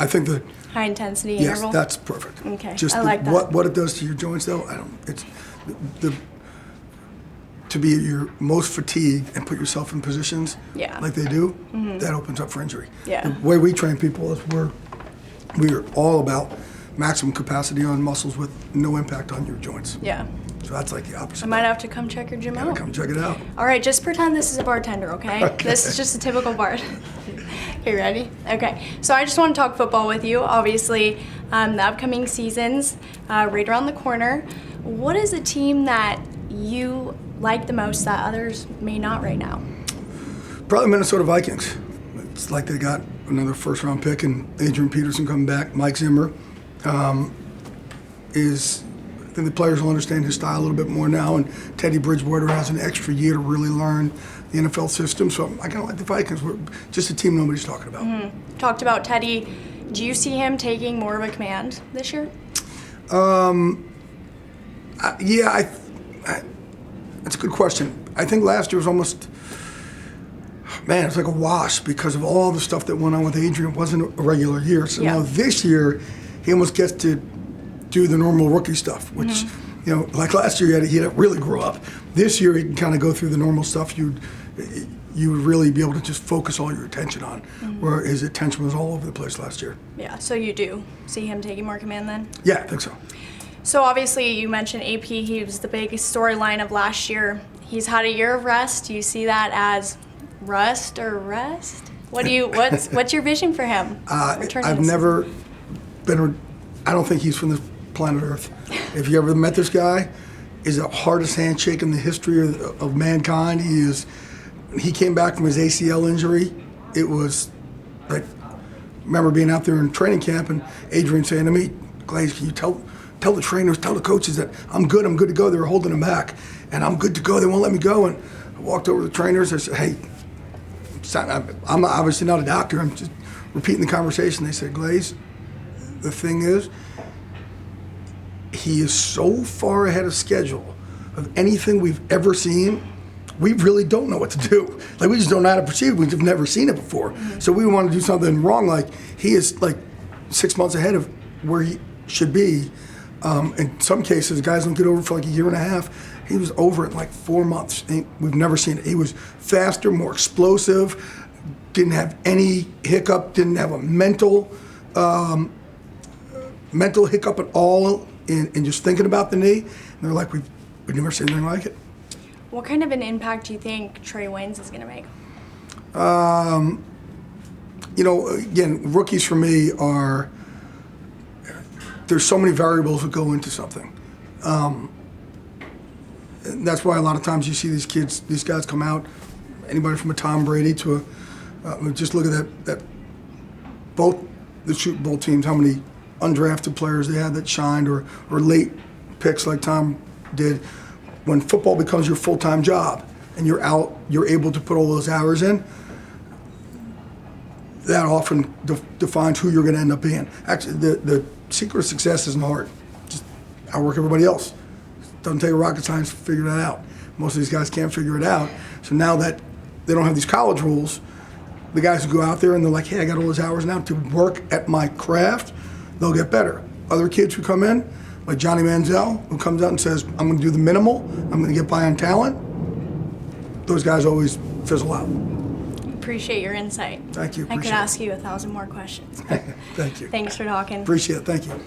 think that High intensity yes, interval? that's perfect. Okay, Just I like that. what it does to your joints, though, it's to be your most fatigued and put yourself in positions Yeah. like they do, that opens up for injury. Yeah. The way we train people is we're all about maximum capacity on muscles with no impact on your joints. Yeah. So that's like the opposite. I might have to come check your gym out. Come check it out. All right, just pretend this is a bartender, okay? This is just a typical bar. Okay, ready? Okay, so I just want to talk football with you. Obviously, the upcoming season's right around the corner. What is a team that you like the most that others may not right now? Probably Minnesota Vikings. It's like they got another first-round pick and Adrian Peterson coming back. Mike Zimmer I think the players will understand his style a little bit more now, and Teddy Bridgewater has an extra year to really learn the NFL system. So I kind of like the Vikings. We're just a team nobody's talking about. Talked about Teddy. Do you see him taking more of a command this year? Yeah, that's a good question. I think last year was almost, man, it's like a wash because of all the stuff that went on with Adrian. It wasn't a regular year. So now this year, he almost gets to do the normal rookie stuff, which, you know, like last year he had to really grow up. This year he can kind of go through the normal stuff you would really be able to just focus all your attention on, where his attention was all over the place last year. Yeah, so you do see him taking more command then? Yeah, I think so. So obviously you mentioned AP, he was the biggest storyline of last year. He's had a year of rest. Do you see that as rust or rest? What's your vision for him? I've never been, I don't think he's from this planet Earth. If you ever met this guy, is the hardest handshake in the history of mankind. He came back from his ACL injury. It was like, I remember being out there in training camp and Adrian saying to me, Glaze, can you tell the trainers, tell the coaches that I'm good to go. They were holding him back. And I'm good to go, they won't let me go. And I walked over to the trainers, I said, hey, I'm obviously not a doctor, I'm just repeating the conversation. They said, Glaze, the thing is, he is so far ahead of schedule of anything we've ever seen, we really don't know what to do. Like, we just don't know how to proceed. We've never seen it before. So we want to do something wrong. Like, he is like 6 months ahead of where he should be. In some cases, guys don't get over for like a year and a half. He was over in like 4 months. We've never seen it. He was faster, more explosive, didn't have any hiccup, didn't have a mental hiccup at all in just thinking about the knee. And they're like, we've never seen anything like it. What kind of an impact do you think Trey Waynes is going to make? You know, again, rookies for me are, there's so many variables that go into something. And that's why a lot of times you see these guys come out, anybody from a Tom Brady to just look at that both the Super Bowl teams, how many undrafted players they had that shined, or late picks like Tom did. When football becomes your full-time job and you're able to put all those hours in, that often defines who you're going to end up being. Actually, the secret of success isn't hard. Just outwork everybody else. Doesn't take a rocket science to figure that out. Most of these guys can't figure it out. So now that they don't have these college rules, the guys who go out there and they're like, hey, I got all those hours now to work at my craft, they'll get better. Other kids who come in, like Johnny Manziel, who comes out and says, I'm going to do the minimal, I'm going to get by on talent, those guys always fizzle out. Appreciate your insight. Thank you. I could ask you 1,000 more questions. Thank you. Thanks for talking. Appreciate it. Thank you.